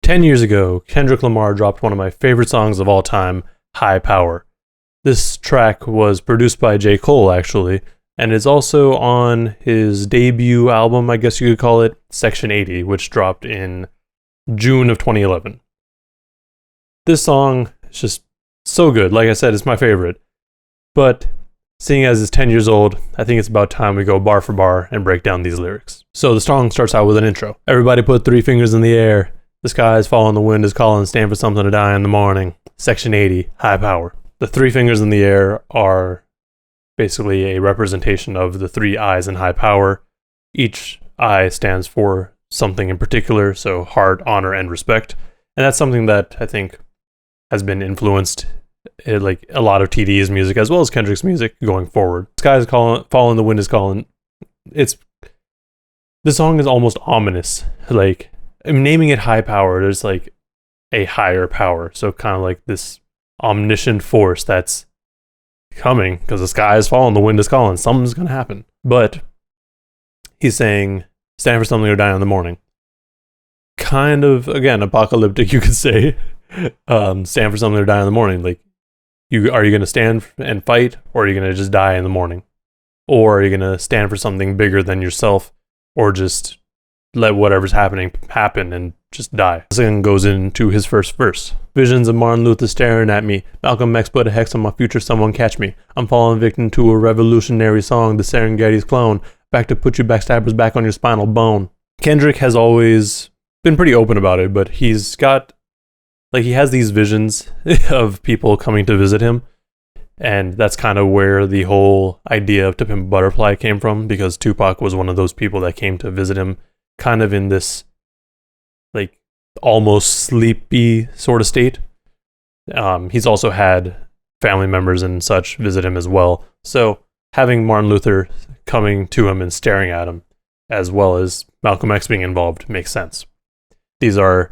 10 years ago, Kendrick Lamar dropped one of my favorite songs of all time, HiiiPoWeR. This track was produced by J. Cole, actually, and is also on his debut album, I guess you could call it, Section 80, which dropped in June of 2011. This song is just so good. Like I said, it's my favorite. But seeing as it's 10 years old, I think it's about time we go bar for bar and break down these lyrics. So the song starts out with an intro. Everybody put 3 fingers in the air. The sky is falling, the wind is calling, stand for something to die in the morning. Section 80, HiiiPoWeR. The 3 fingers in the air are basically a representation of the 3 I's in HiiiPoWeR. Each I stands for something in particular, so heart, honor, and respect. And that's something that I think has been influenced like a lot of TDE's music as well as Kendrick's music going forward. The sky is falling, the wind is calling. The song is almost ominous. Like, naming it HiiiPoWeR, there's like a higher power. So kind of like this omniscient force that's coming because the sky is falling, the wind is calling, something's going to happen. But he's saying, stand for something or die in the morning. Kind of, again, apocalyptic, you could say. Stand for something or die in the morning. Like, are you going to stand and fight, or are you going to just die in the morning? Or are you going to stand for something bigger than yourself, or just let whatever's happening happen and just die? The second goes into his first verse. Visions of Martin Luther staring at me. Malcolm X put a hex on my future, someone catch me. I'm falling victim to a revolutionary song, the Serengeti's clone. Back to put you backstabbers back on your spinal bone. Kendrick has always been pretty open about it, but he has these visions of people coming to visit him. And that's kind of where the whole idea of To Pimp a Butterfly came from, because Tupac was one of those people that came to visit him kind of in this like almost sleepy sort of state. He's also had family members and such visit him as well. So having Martin Luther coming to him and staring at him, as well as Malcolm X being involved, makes sense. These are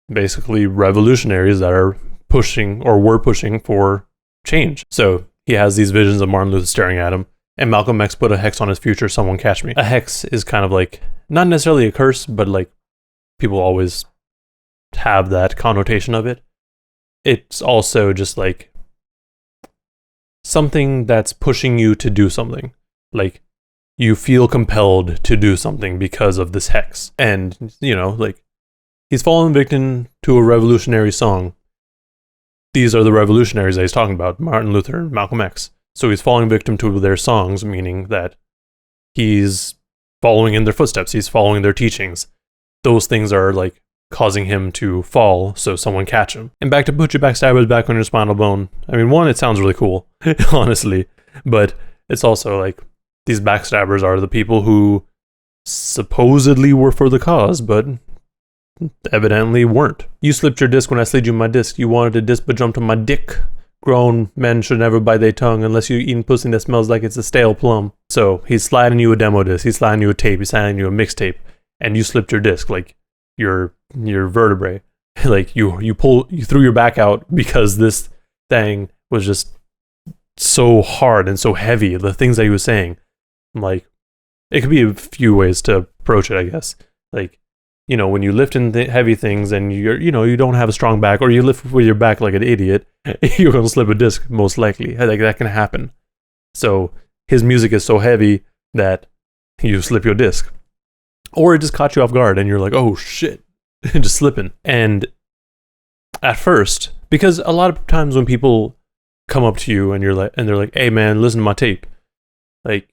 basically revolutionaries that are pushing, or were pushing, for change. So he has these visions of Martin Luther staring at him, and Malcolm X put a hex on his future, someone catch me. A hex is kind of like, not necessarily a curse, but like people always have that connotation of it. It's also just like something that's pushing you to do something. Like, you feel compelled to do something because of this hex. And, like, he's fallen victim to a revolutionary song. These are the revolutionaries that he's talking about, Martin Luther and Malcolm X. So he's falling victim to their songs, meaning that he's following in their footsteps. He's following their teachings. Those things are like causing him to fall, so someone catch him. And back to put your backstabbers back on your spinal bone. I mean, one, it sounds really cool, honestly. But it's also like, these backstabbers are the people who supposedly were for the cause, but evidently weren't. You slipped your disc when I slid you my disc. You wanted a disc but jumped on my dick. Grown men should never bite their tongue unless you're eating pussy that smells like it's a stale plum. So he's sliding you a demo disc. He's sliding you a tape. He's sliding you a mixtape. And you slipped your disc, like your vertebrae. Like you threw your back out because this thing was just so hard and so heavy. The things that he was saying. Like, it could be a few ways to approach it, I guess. Like, when you lift in heavy things and you don't have a strong back, or you lift with your back like an idiot, you're going to slip a disc, most likely. Like, that can happen. So his music is so heavy that you slip your disc. Or it just caught you off guard and you're like, oh shit, just slipping. And at first, because a lot of times when people come up to you and they're like, hey man, listen to my tape. Like,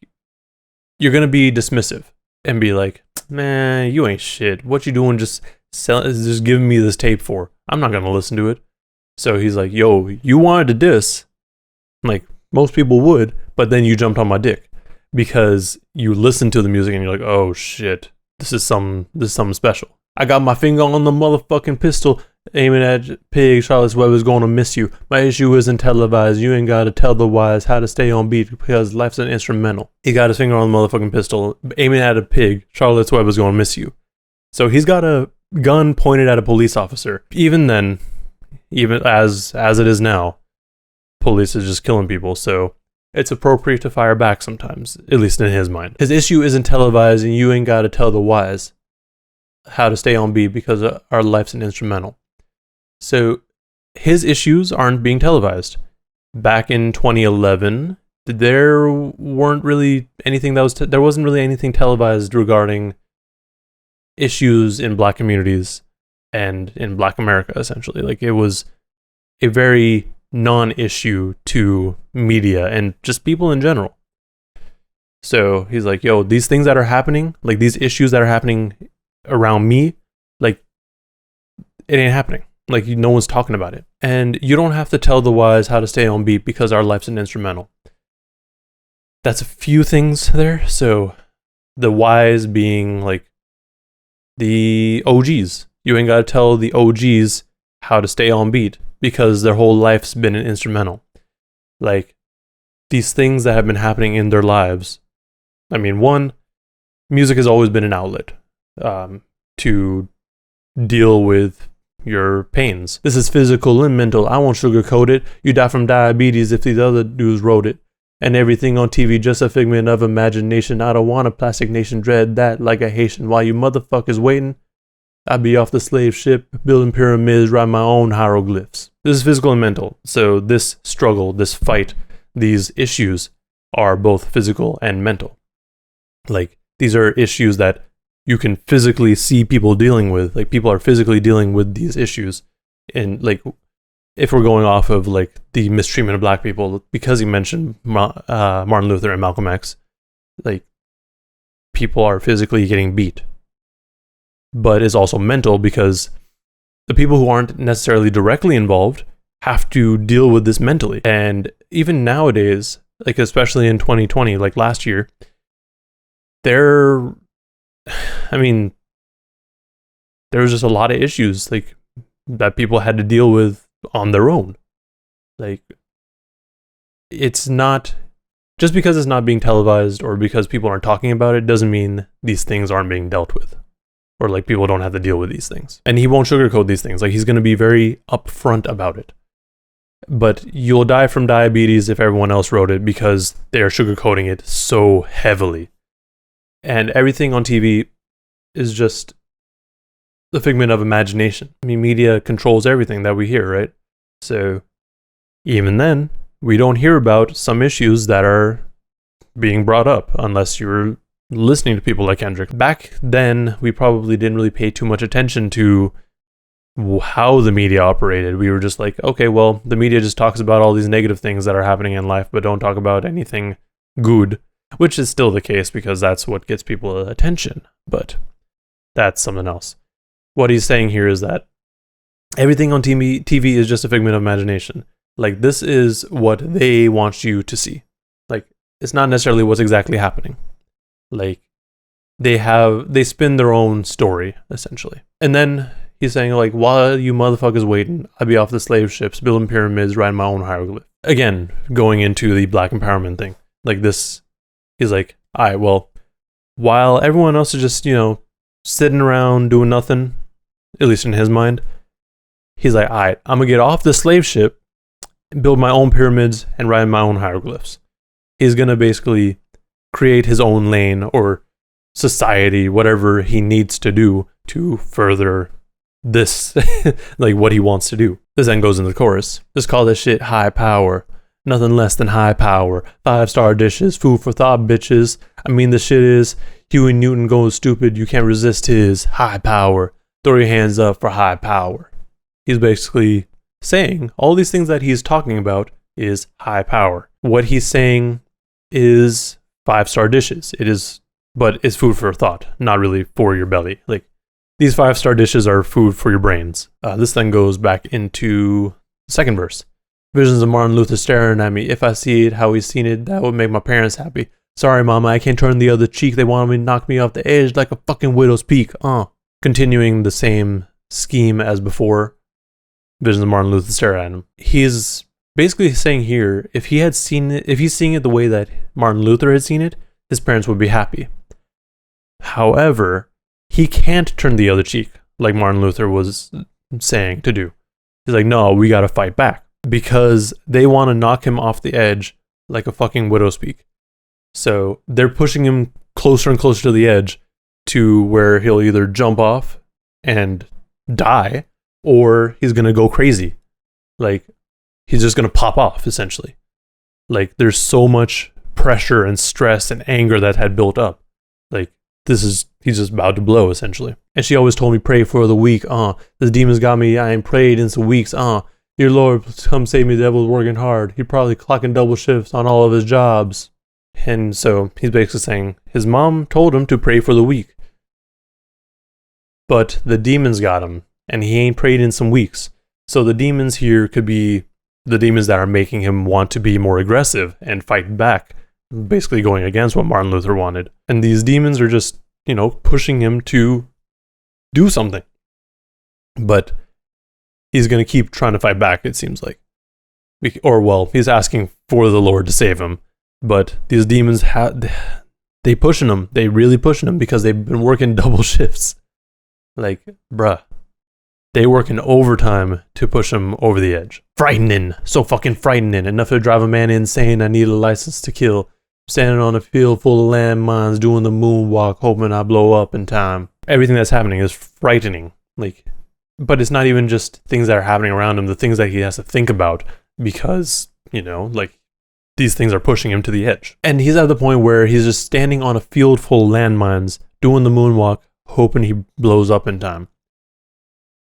you're going to be dismissive and be like, man, you ain't shit. What you doing just giving me this tape for? I'm not going to listen to it. So he's like, yo, you wanted to diss, like most people would, but then you jumped on my dick because you listened to the music and you're like, oh shit, this is something special. I got my finger on the motherfucking pistol, aiming at pig. Charlotte's Web is gonna miss you. My issue isn't televised. You ain't gotta tell the wise how to stay on beat because life's an instrumental. He got his finger on the motherfucking pistol, aiming at a pig. Charlotte's Web is gonna miss you. So he's got a gun pointed at a police officer. Even then, even as it is now, police is just killing people. So it's appropriate to fire back sometimes, at least in his mind. His issue isn't televised, and you ain't gotta tell the wise. how to stay on beat because our life's an instrumental. So his issues aren't being televised. Back in 2011, there weren't really anything that was there wasn't really anything televised regarding issues in Black communities and in Black America, essentially. Like, it was a very non-issue to media and just people in general. So he's like, yo, these things that are happening, like these issues that are happening around me, like, it ain't happening. Like, no one's talking about it. And you don't have to tell the wise how to stay on beat because our life's an instrumental. That's a few things there. So the wise being like the OGs. You ain't got to tell the OGs how to stay on beat because their whole life's been an instrumental. Like, these things that have been happening in their lives. I mean, one, music has always been an outlet to deal with your pains. This is physical and mental. I won't sugarcoat it. You die from diabetes if these other dudes wrote it. And everything on TV just a figment of imagination. I don't want a plastic nation, dread that like a Haitian. While you motherfuckers waiting, I'd be off the slave ship, building pyramids, write my own hieroglyphs. This is physical and mental. So this struggle, this fight, these issues are both physical and mental. Like, these are issues that you can physically see people dealing with. Like, people are physically dealing with these issues. And, like, if we're going off of, like, the mistreatment of Black people, because he mentioned Martin Luther and Malcolm X, like, people are physically getting beat. But it's also mental because the people who aren't necessarily directly involved have to deal with this mentally. And even nowadays, like, especially in 2020, like last year, there was just a lot of issues, like, that people had to deal with on their own. Like, it's not, just because it's not being televised or because people aren't talking about it doesn't mean these things aren't being dealt with, or like people don't have to deal with these things. And he won't sugarcoat these things. Like, he's going to be very upfront about it. But you'll die from diabetes if everyone else wrote it because they're sugarcoating it so heavily. And everything on TV is just the figment of imagination. I mean, media controls everything that we hear, right? So even then, we don't hear about some issues that are being brought up unless you're listening to people like Kendrick. Back then, we probably didn't really pay too much attention to how the media operated. We were just like, okay, well, the media just talks about all these negative things that are happening in life, but don't talk about anything good. Which is still the case because that's what gets people attention, but that's something else. What he's saying here is that everything on TV is just a figment of imagination. Like, this is what they want you to see. Like, it's not necessarily what's exactly happening. Like, they spin their own story, essentially. And then he's saying, like, while you motherfuckers waiting, I'd be off the slave ships, building pyramids, writing my own hieroglyph. Again, going into the Black empowerment thing. Like, this... He's like, all right, well, while everyone else is just, sitting around doing nothing, at least in his mind, he's like, all right, I'm going to get off the slave ship, build my own pyramids, and write my own hieroglyphs. He's going to basically create his own lane or society, whatever he needs to do to further this, like what he wants to do. This then goes into the chorus. Just call this shit high power. Nothing less than high power. 5-star dishes, food for thought, bitches. I mean, the shit is Huey Newton goes stupid. You can't resist his high power. Throw your hands up for high power. He's basically saying all these things that he's talking about is high power. What he's saying is 5-star dishes. It is, but it's food for thought, not really for your belly. Like, these 5-star dishes are food for your brains. This then goes back into the second verse. Visions of Martin Luther staring at me. If I see it, how he's seen it, that would make my parents happy. Sorry, mama, I can't turn the other cheek. They want me to knock me off the edge like a fucking widow's peak. Continuing the same scheme as before. Visions of Martin Luther staring at him. He's basically saying here, if he's seeing it the way that Martin Luther had seen it, his parents would be happy. However, he can't turn the other cheek like Martin Luther was saying to do. He's like, no, we gotta fight back. Because they want to knock him off the edge like a fucking widow's peak. So they're pushing him closer and closer to the edge to where he'll either jump off and die, or he's going to go crazy. Like, he's just going to pop off, essentially. Like, there's so much pressure and stress and anger that had built up. Like, he's just about to blow, essentially. And she always told me, pray for the weak. The demons got me. I ain't prayed in some weeks. Dear Lord, come save me. The devil's working hard. He probably clocking double shifts on all of his jobs. And so he's basically saying his mom told him to pray for the weak. But the demons got him, and he ain't prayed in some weeks. So the demons here could be the demons that are making him want to be more aggressive and fight back, basically going against what Martin Luther wanted. And these demons are just, pushing him to do something. But he's going to keep trying to fight back, it seems like. He's asking for the Lord to save him. But these demons, they pushing him. They really pushing him because they've been working double shifts. Like, bruh. They working overtime to push him over the edge. Frightening. So fucking frightening. Enough to drive a man insane. I need a license to kill. Standing on a field full of landmines, doing the moonwalk, hoping I blow up in time. Everything that's happening is frightening. But it's not even just things that are happening around him, the things that he has to think about, because, these things are pushing him to the edge. And he's at the point where he's just standing on a field full of landmines, doing the moonwalk, hoping he blows up in time.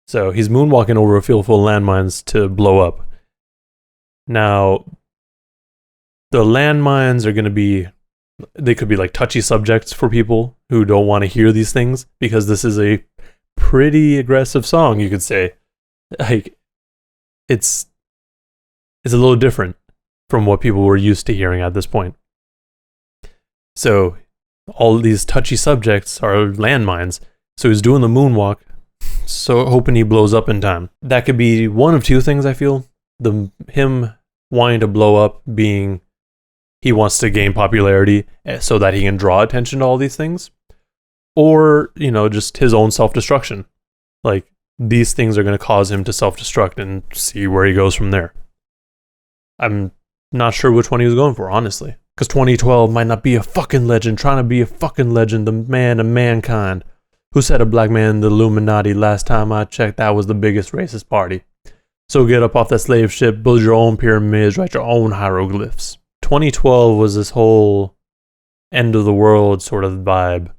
So he's moonwalking over a field full of landmines to blow up. Now, the landmines are going to be, they could be like touchy subjects for people who don't want to hear these things, because this is a pretty aggressive song, you could say. Like, it's a little different from what people were used to hearing at this point. So all of these touchy subjects are landmines. So he's doing the moonwalk, so hoping he blows up in time. That could be one of two things, I feel. Him wanting to blow up being he wants to gain popularity so that he can draw attention to all these things. Or, just his own self-destruction. Like, these things are going to cause him to self-destruct and see where he goes from there. I'm not sure which one he was going for, honestly. Because 2012 might not be a fucking legend, trying to be a fucking legend, the man of mankind. Who said a black man in the Illuminati? Last time I checked, that was the biggest racist party. So get up off that slave ship, build your own pyramids, write your own hieroglyphs. 2012 was this whole end of the world sort of vibe,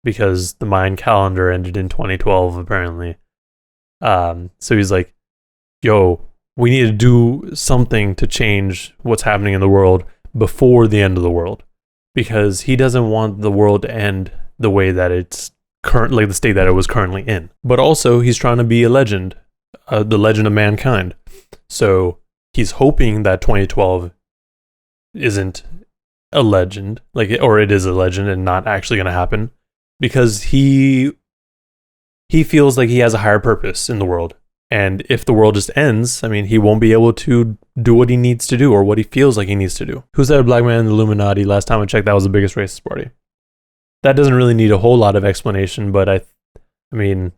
because the Mayan calendar ended in 2012, apparently. So he's like, yo, we need to do something to change what's happening in the world before the end of the world, because he doesn't want the world to end the way that it's currently, the state that it was currently in. But also, he's trying to be a legend, the legend of mankind. So he's hoping that 2012 isn't a legend, or it is a legend and not actually going to happen, because he feels like he has a higher purpose in the world. And if the world just ends, he won't be able to do what he needs to do, or what he feels like he needs to do. Who said a black man in the Illuminati? Last time I checked, that was the biggest racist party. That doesn't really need a whole lot of explanation, but I mean,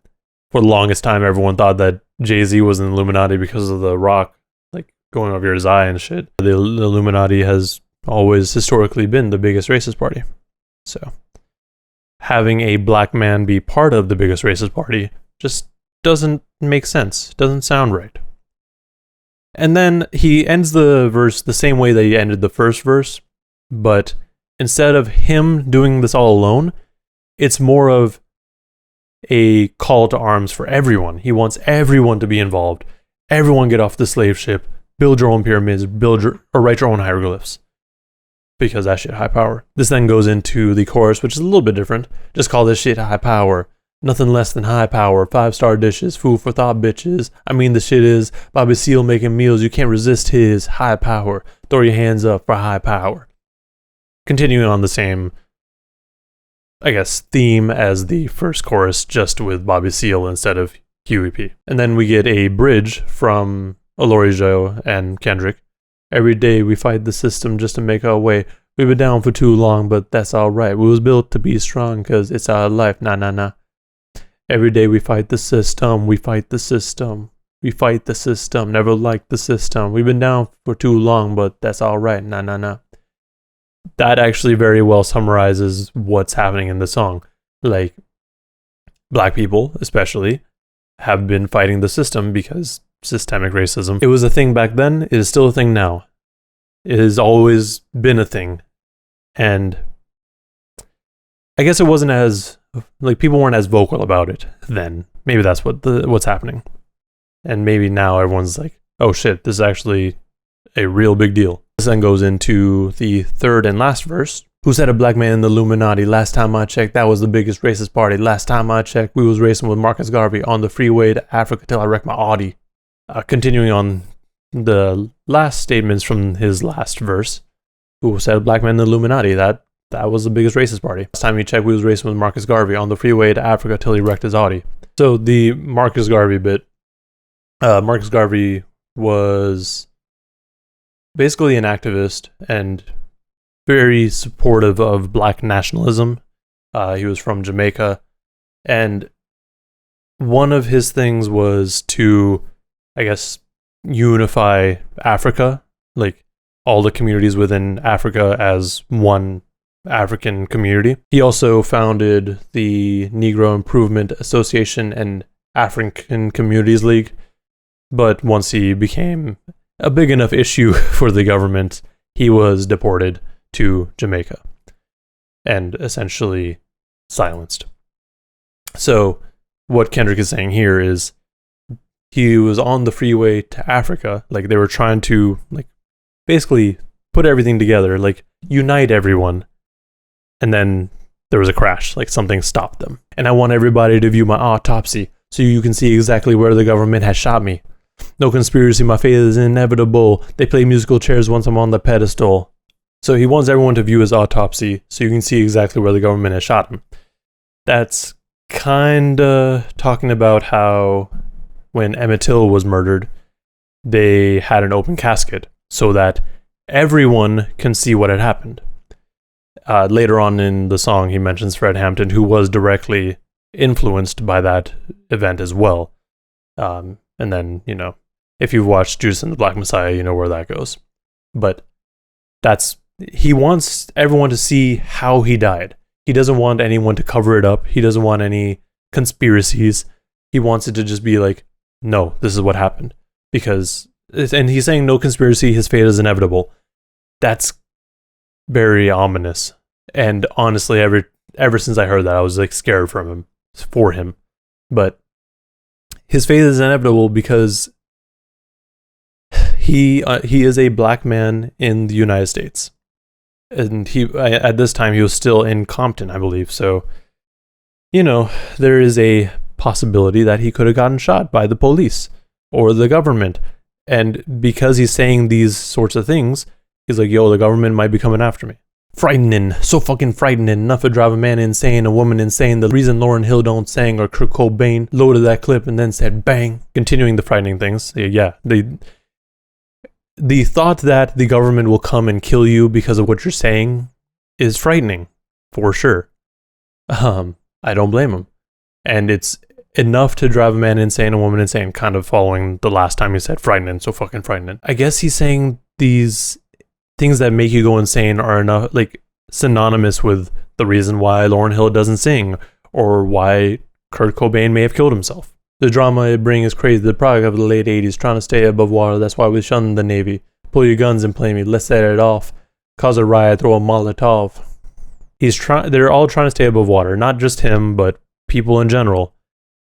for the longest time, everyone thought that Jay-Z was in the Illuminati because of the rock, going over his eye and shit. The Illuminati has always historically been the biggest racist party. So having a black man be part of the biggest racist party just doesn't make sense, doesn't sound right. And then he ends the verse the same way that he ended the first verse, but instead of him doing this all alone, it's more of a call to arms for everyone. He wants everyone to be involved. Everyone get off the slave ship, build your own pyramids, or write your own hieroglyphs. Because that shit high power. This then goes into the chorus, which is a little bit different. Just call this shit high power. Nothing less than high power. 5-star dishes, food for thought bitches. The shit is Bobby Seale making meals. You can't resist his high power. Throw your hands up for high power. Continuing on the same, theme as the first chorus, just with Bobby Seale instead of HiiiPoWeR. And then we get a bridge from Alori Joe and Kendrick. Every day we fight the system just to make our way. We've been down for too long, but that's alright. We was built to be strong, cause it's our life. Nah. Every day we fight the system. We fight the system. We fight the system. Never liked the system. We've been down for too long, but that's alright. Nah. That actually very well summarizes what's happening in the song. like black people especially have been fighting the system because systemic racism. It was a thing back then, it is still a thing now. It has always been a thing. And I guess it wasn't as, like, people weren't as vocal about it then. Maybe that's what's happening. And maybe now everyone's like, oh shit, this is actually a real big deal. This then goes into the third and last verse. Who said a black man in the Illuminati? Last time I checked, that was the biggest racist party. Last time I checked, we was racing with Marcus Garvey on the freeway to Africa till I wrecked my Audi. Continuing on the last statements from his last verse. Who said a black man in the Illuminati? That was the biggest racist party. Last time he checked, we was racing with Marcus Garvey on the freeway to Africa till he wrecked his Audi. So the Marcus Garvey bit. Marcus Garvey was basically an activist and very supportive of black nationalism. He was from Jamaica, and one of his things was to, I guess, unify Africa, like all the communities within Africa as one African community. He also founded the Negro Improvement Association and African Communities League, but once he became a big enough issue for the government, he was deported to Jamaica and essentially silenced. So what Kendrick is saying here is he was on the freeway to Africa, like they were trying to like basically put everything together, like unite everyone, and then there was a crash, like something stopped them. And I want everybody to view my autopsy so you can see exactly where the government has shot me. No conspiracy, my fate is inevitable. They play musical chairs once I'm on the pedestal. So he wants everyone to view his autopsy so you can see exactly where the government has shot him. That's kinda talking about how when Emmett Till was murdered, they had an open casket so that everyone can see what had happened. Later on in the song, he mentions Fred Hampton, who was directly influenced by that event as well. And then, you know, if you've watched Judas and the Black Messiah, you know where that goes. But he wants everyone to see how he died. He doesn't want anyone to cover it up. He doesn't want any conspiracies. He wants it to just be like, no, this is what happened. And he's saying no conspiracy, his fate is inevitable. That's very ominous. And honestly, ever since I heard that, I was like scared for him. But his fate is inevitable because he is a black man in the United States. And at this time, he was still in Compton, I believe. So, you know, there is a possibility that he could have gotten shot by the police or the government. And because he's saying these sorts of things, he's like, yo, the government might be coming after me. Frightening, so fucking frightening. Enough to drive a man insane, a woman insane. The reason Lauryn Hill don't sing or Kurt Cobain loaded that clip and then said bang. Continuing the frightening things. Yeah, the thought that the government will come and kill you because of what you're saying is frightening, for sure. I don't blame him. And it's enough to drive a man insane, a woman insane, kind of following the last time he said frightening, so fucking frightening. I guess he's saying these things that make you go insane are enough, like, synonymous with the reason why Lauryn Hill doesn't sing, or why Kurt Cobain may have killed himself. The drama it brings is crazy. The product of the late 80s, trying to stay above water. That's why we shun the Navy. Pull your guns and play me. Let's set it off. Cause a riot, throw a Molotov. They're all trying to stay above water. Not just him, but people in general.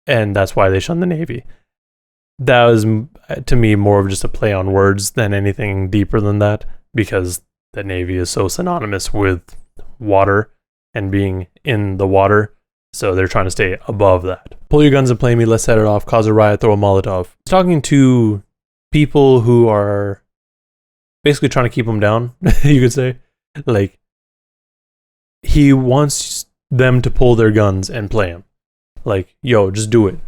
And that's why they shun the Navy. That was, to me, more of just a play on words than anything deeper than that. Because the Navy is so synonymous with water and being in the water. So they're trying to stay above that. Pull your guns and play me, let's set it off, cause a riot, throw a Molotov. He's talking to people who are basically trying to keep him down, you could say. Like, he wants them to pull their guns and play him. Like, yo, just do it.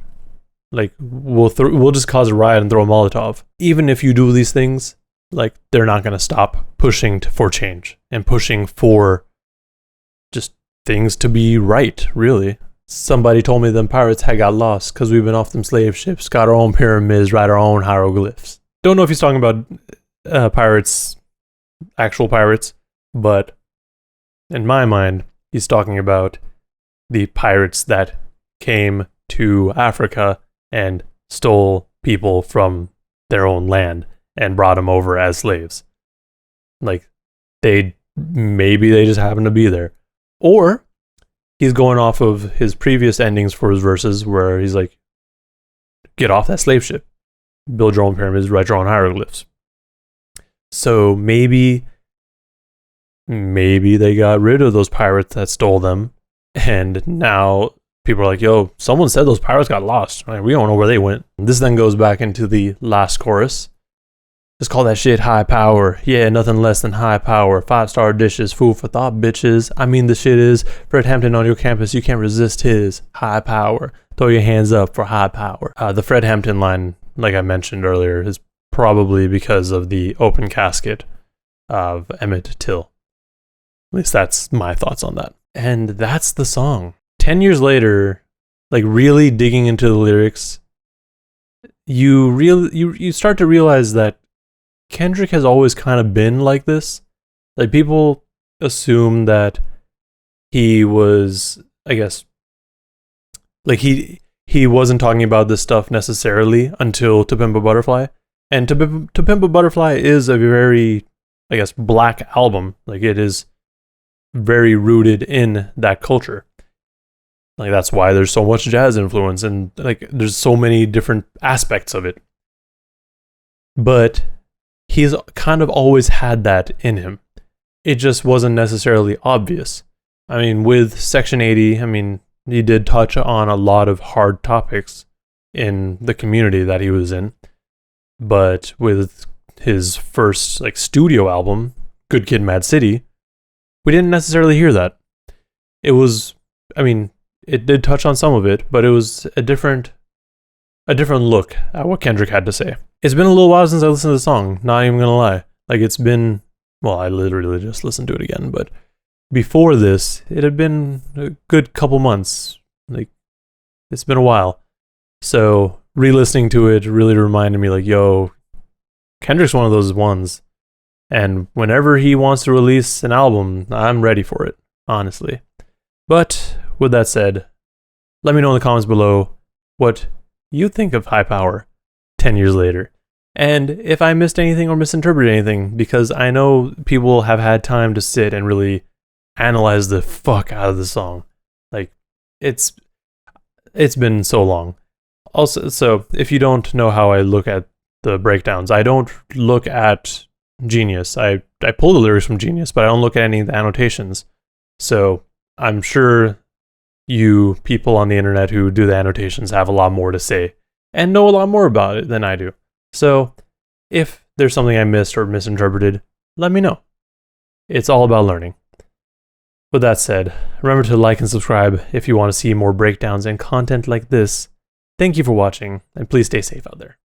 Like, we'll just cause a riot and throw a Molotov. Even if you do these things, like, they're not going to stop pushing for change and pushing for just things to be right, really. Somebody told me them pirates had got lost because we've been off them slave ships, got our own pyramids, write our own hieroglyphs. Don't know if he's talking about pirates, actual pirates, but in my mind, he's talking about the pirates that came to Africa and stole people from their own land and brought them over as slaves. Like, maybe they just happened to be there. Or he's going off of his previous endings for his verses where he's like, get off that slave ship, build your own pyramids, write your own hieroglyphs. So maybe they got rid of those pirates that stole them, and now people are like, yo, someone said those pirates got lost. Like, we don't know where they went. This then goes back into the last chorus. Just call that shit high power. Yeah, nothing less than high power. 5-star dishes, food for thought, bitches. I mean, the shit is Fred Hampton on your campus. You can't resist his high power. Throw your hands up for high power. The Fred Hampton line, like I mentioned earlier, is probably because of the open casket of Emmett Till. At least that's my thoughts on that. And that's the song. 10 years later, like really digging into the lyrics, you start to realize that Kendrick has always kind of been like this. Like, people assume that he was, I guess, like he wasn't talking about this stuff necessarily until To Pimp a Butterfly. And To Pimp a Butterfly is a very, I guess, black album. Like, it is very rooted in that culture. Like, that's why there's so much jazz influence and like there's so many different aspects of it. But he's kind of always had that in him. It just wasn't necessarily obvious. I mean, with Section 80, I mean, he did touch on a lot of hard topics in the community that he was in. But with his first like studio album, Good Kid, Mad City, we didn't necessarily hear that. It was, I mean, it did touch on some of it, but it was a different look at what Kendrick had to say. It's been a little while since I listened to the song, not even gonna lie. Like, it's been, well, I literally just listened to it again, but before this, it had been a good couple months. Like, it's been a while. So, re-listening to it really reminded me, like, yo, Kendrick's one of those ones. And whenever he wants to release an album, I'm ready for it, honestly. But with that said, let me know in the comments below what you think of HiiiPoWeR 10 years later. And if I missed anything or misinterpreted anything, because I know people have had time to sit and really analyze the fuck out of the song. Like, it's been so long. Also, so if you don't know how I look at the breakdowns, I don't look at Genius. I pull the lyrics from Genius, but I don't look at any of the annotations. So I'm sure you people on the internet who do the annotations have a lot more to say and know a lot more about it than I do. So if there's something I missed or misinterpreted, let me know. It's all about learning. With that said, remember to like and subscribe if you want to see more breakdowns and content like this. Thank you for watching, and please stay safe out there.